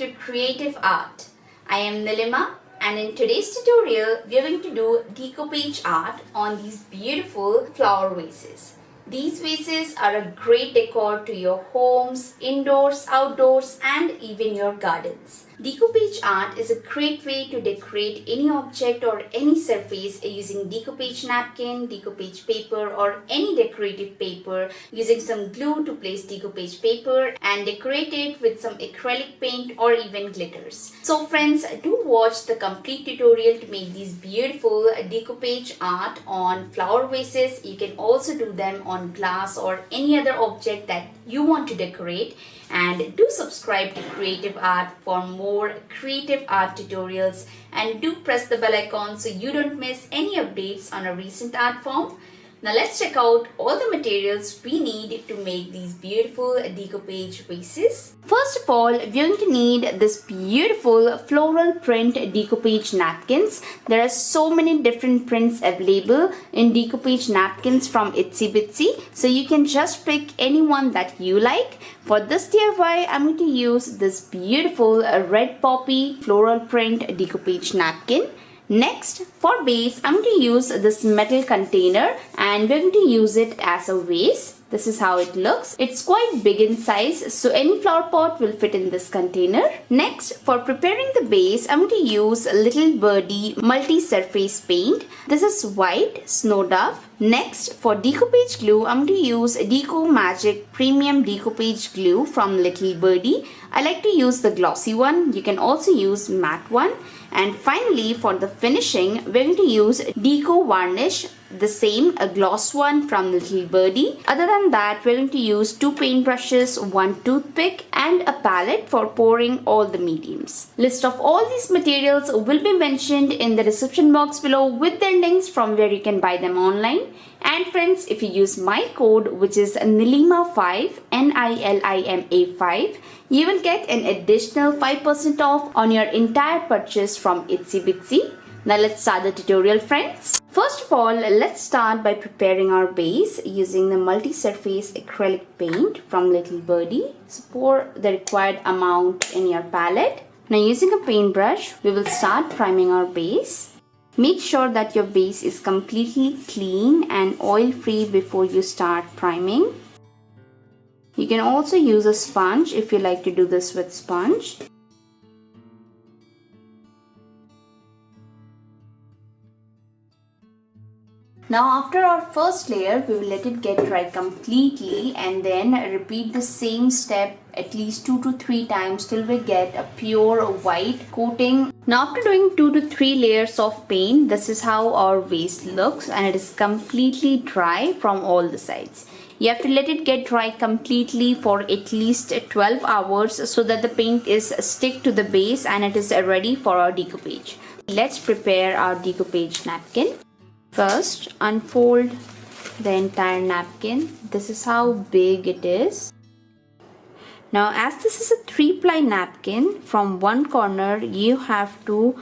to Creative Art. I am Nilima, and in today's tutorial we are going to do decoupage art on these beautiful flower vases. These vases are a great decor to your homes, indoors, outdoors and even your gardens. Decoupage art is a great way to decorate any object or any surface using decoupage napkin, decoupage paper or any decorative paper, using some glue to place decoupage paper and decorate it with some acrylic paint or even glitters. So friends, do watch the complete tutorial to make these beautiful decoupage art on flower vases. You can also do them on glass or any other object that you want to decorate. And do subscribe to Creative Art for more creative art tutorials, and do press the bell icon so you don't miss any updates on a recent art form. Now let's check out all the materials we need to make these beautiful decoupage vases. First of all, we're going to need this beautiful floral print decoupage napkins. There are so many different prints available in decoupage napkins from ItsyBitsy, so you can just pick any one that you like. For this DIY, I'm going to use this beautiful red poppy floral print decoupage napkin. Next, for base, I'm going to use this metal container and we're going to use it as a vase. This is how it looks. It's quite big in size, so any flower pot will fit in this container. Next, for preparing the base, I'm going to use Little Birdie multi-surface paint. This is white snow dove. Next, for decoupage glue, I'm going to use Deco Magic Premium Decoupage Glue from Little Birdie. I like to use the glossy one. You can also use matte one. And finally, for the finishing, we're going to use Deco Varnish, the same, a gloss one from Little Birdie. Other than that, we're going to use 2 paint brushes, 1 toothpick and a palette for pouring all the mediums. List of all these materials will be mentioned in the description box below with their links from where you can buy them online. And friends, if you use my code, which is Nilima5, Nilima5, you will get an additional 5% off on your entire purchase from ItsyBitsy. Now let's start the tutorial, friends. First of all, let's start by preparing our base using the multi-surface acrylic paint from Little Birdie. So pour the required amount in your palette. Now using a paintbrush, we will start priming our base. Make sure that your base is completely clean and oil-free before you start priming. You can also use a sponge if you like to do this with sponge. Now after our first layer, we will let it get dry completely and then repeat the same step at least 2 to 3 times till we get a pure white coating. Now after doing 2 to 3 layers of paint, this is how our vase looks and it is completely dry from all the sides. You have to let it get dry completely for at least 12 hours so that the paint is stick to the base and it is ready for our decoupage. Let's prepare our decoupage napkin. First, unfold the entire napkin. This is how big it is. Now as this is a 3-ply napkin, from one corner you have to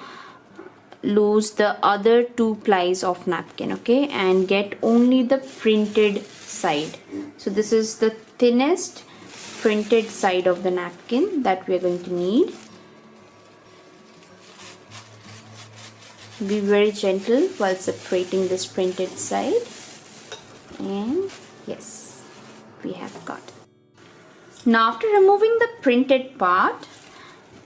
lose the other 2 plies of napkin, okay, and get only the printed side. So this is the thinnest printed side of the napkin that we are going to need. Be very gentle while separating this printed side, and yes, we have got it. Now after removing the printed part,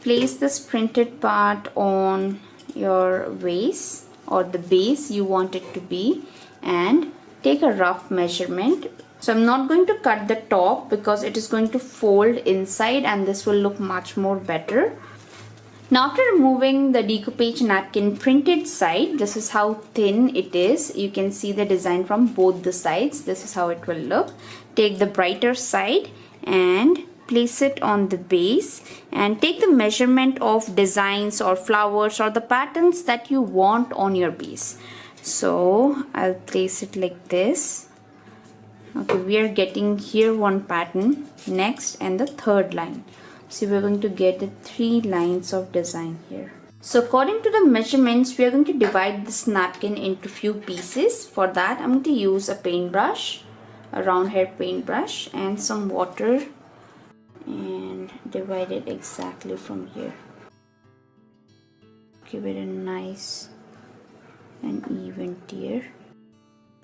place this printed part on your vase or the base you want it to be and take a rough measurement. So I'm not going to cut the top because it is going to fold inside and this will look much more better. Now after removing the decoupage napkin printed side, this is how thin it is. You can see the design from both the sides. This is how it will look. Take the brighter side and place it on the base and take the measurement of designs or flowers or the patterns that you want on your base. So I'll place it like this. Okay, we are getting here one pattern, next and the third line. So we're going to get the 3 lines of design here. So according to the measurements, we are going to divide this napkin into few pieces. For that, I'm going to use a paintbrush, a round hair paintbrush and some water and divide it exactly from here. Give it a nice and even tear.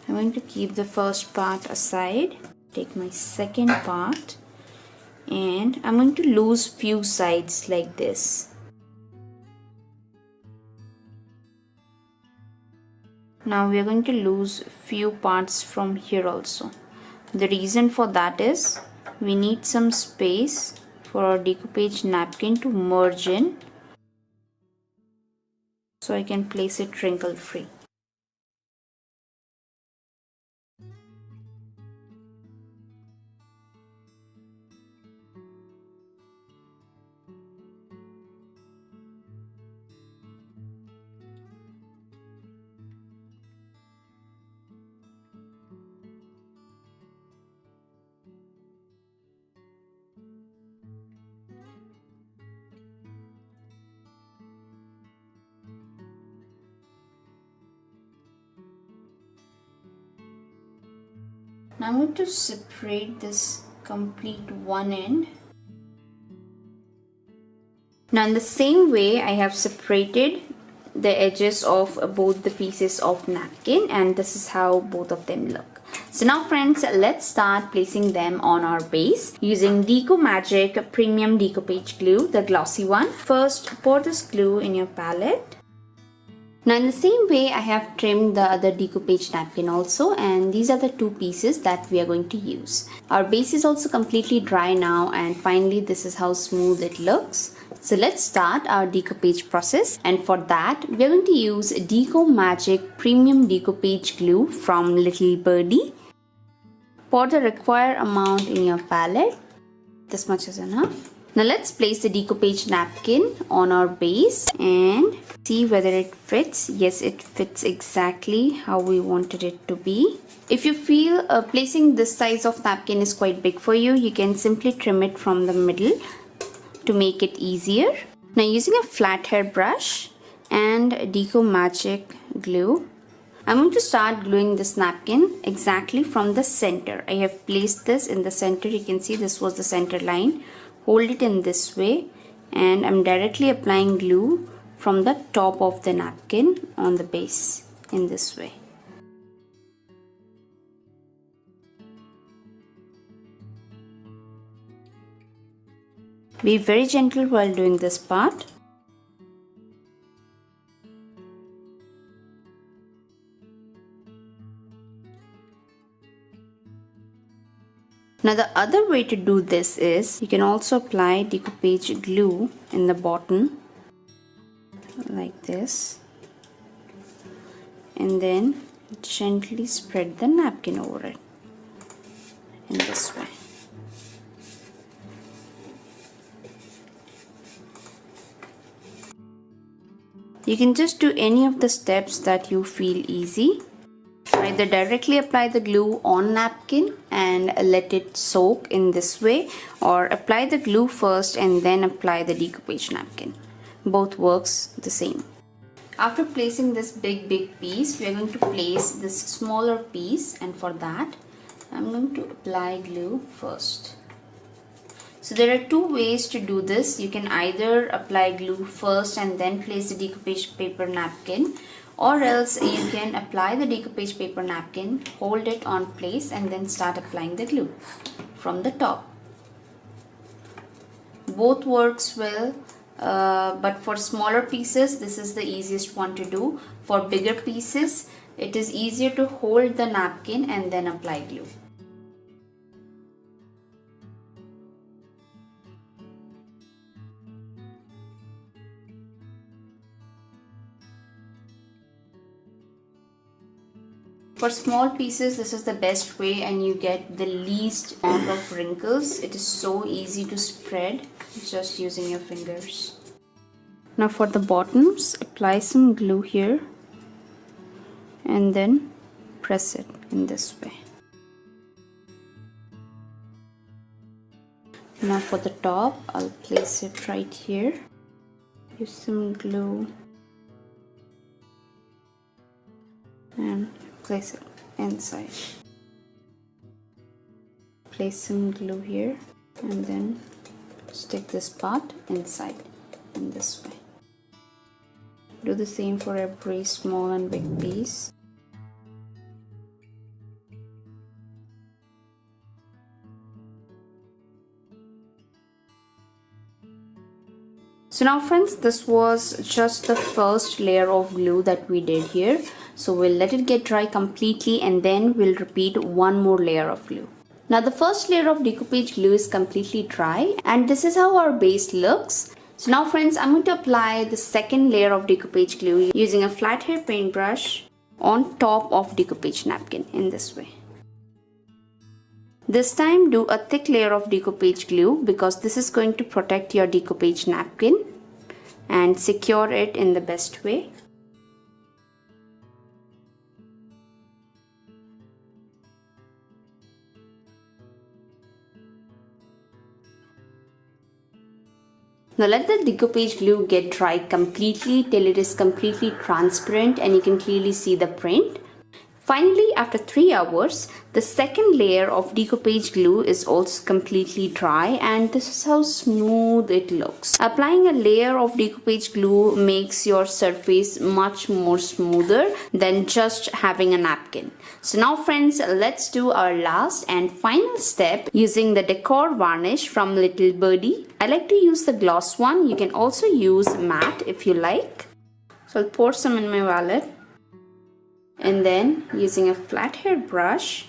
I'm going to keep the first part aside, take my second part, and I'm going to lose few sides like this. Now we are going to lose few parts from here also. The reason for that is we need some space for our decoupage napkin to merge in, so I can place it wrinkle free. Now I'm going to separate this complete one end. Now in the same way I have separated the edges of both the pieces of napkin, and this is how both of them look. So now friends, let's start placing them on our base using Deco Magic Premium Decoupage Glue, the glossy one. First, pour this glue in your palette. Now in the same way I have trimmed the other decoupage napkin also, and these are the two pieces that we are going to use. Our base is also completely dry now, and finally this is how smooth it looks. So let's start our decoupage process, and for that we are going to use Deco Magic Premium Decoupage Glue from Little Birdie. Pour the required amount in your palette. This much is enough. Now let's place the decoupage napkin on our base and see whether it fits. Yes, it fits exactly how we wanted it to be. If you feel placing this size of napkin is quite big for you, you can simply trim it from the middle to make it easier. Now using a flat hair brush and Deco Magic glue, I'm going to start gluing this napkin exactly from the center. I have placed this in the center. You can see this was the center line. Hold it in this way, and I'm directly applying glue from the top of the napkin on the base in this way. Be very gentle while doing this part. Now the other way to do this is you can also apply decoupage glue in the bottom like this, and then gently spread the napkin over it in this way. You can just do any of the steps that you feel easy. Either directly apply the glue on napkin and let it soak in this way, or apply the glue first and then apply the decoupage napkin. Both works the same. After placing this big piece, we are going to place this smaller piece, and for that I'm going to apply glue first. So there are two ways to do this. You can either apply glue first and then place the decoupage paper napkin, or else you can apply the decoupage paper napkin, hold it on place, and then start applying the glue from the top. Both works well, but for smaller pieces this is the easiest one to do. For bigger pieces it is easier to hold the napkin and then apply glue. For small pieces this is the best way, and you get the least amount of wrinkles. It is so easy to spread just using your fingers. Now for the bottoms, apply some glue here and then press it in this way. Now for the top, I'll place it right here. Use some glue and place it inside. Place some glue here and then stick this part inside in this way. Do the same for every small and big piece. So now friends, this was just the first layer of glue that we did here. So we'll let it get dry completely and then we'll repeat one more layer of glue. Now the first layer of decoupage glue is completely dry and this is how our base looks. So now friends, I'm going to apply the second layer of decoupage glue using a flat hair paintbrush on top of decoupage napkin in this way. This time do a thick layer of decoupage glue because this is going to protect your decoupage napkin and secure it in the best way. Now let the decoupage glue get dry completely till it is completely transparent and you can clearly see the print. Finally, after 3 hours, the second layer of decoupage glue is also completely dry and this is how smooth it looks. Applying a layer of decoupage glue makes your surface much more smoother than just having a napkin. So now friends, let's do our last and final step using the decor varnish from Little Birdie. I like to use the gloss one. You can also use matte if you like. So I'll pour some in my wallet. And then using a flat hair brush,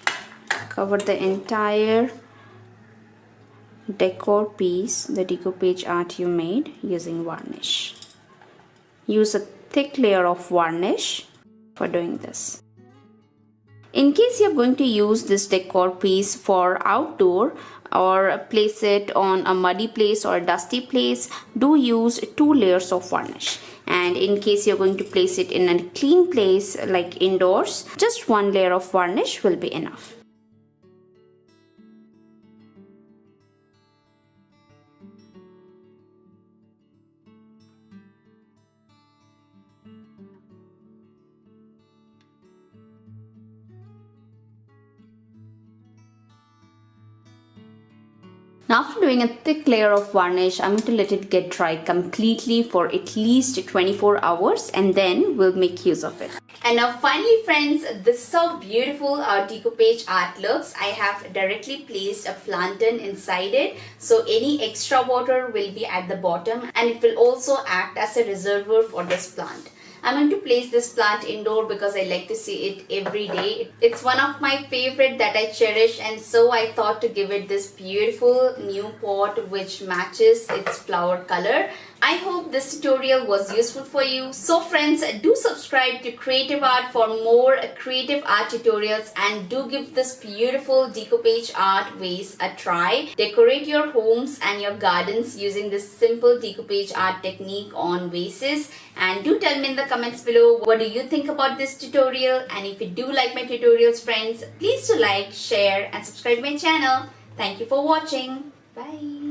cover the entire decor piece, the decoupage art you made using varnish. Use a thick layer of varnish for doing this. In case you're going to use this decor piece for outdoor or place it on a muddy place or a dusty place, do use 2 layers of varnish. And in case you're going to place it in a clean place like indoors, just 1 layer of varnish will be enough. Now after doing a thick layer of varnish, I'm going to let it get dry completely for at least 24 hours and then we'll make use of it. And now finally friends, this is how beautiful our decoupage art looks. I have directly placed a plantain inside it, so any extra water will be at the bottom and it will also act as a reservoir for this plant. I'm going to place this plant indoor because I like to see it every day. It's one of my favorite that I cherish, and so I thought to give it this beautiful new pot which matches its flower color. I hope this tutorial was useful for you. So friends, do subscribe to Creative Art for more creative art tutorials and do give this beautiful decoupage art vase a try. Decorate your homes and your gardens using this simple decoupage art technique on vases. And do tell me in the comments below what do you think about this tutorial, and if you do like my tutorials friends, please do like, share and subscribe my channel. Thank you for watching. Bye.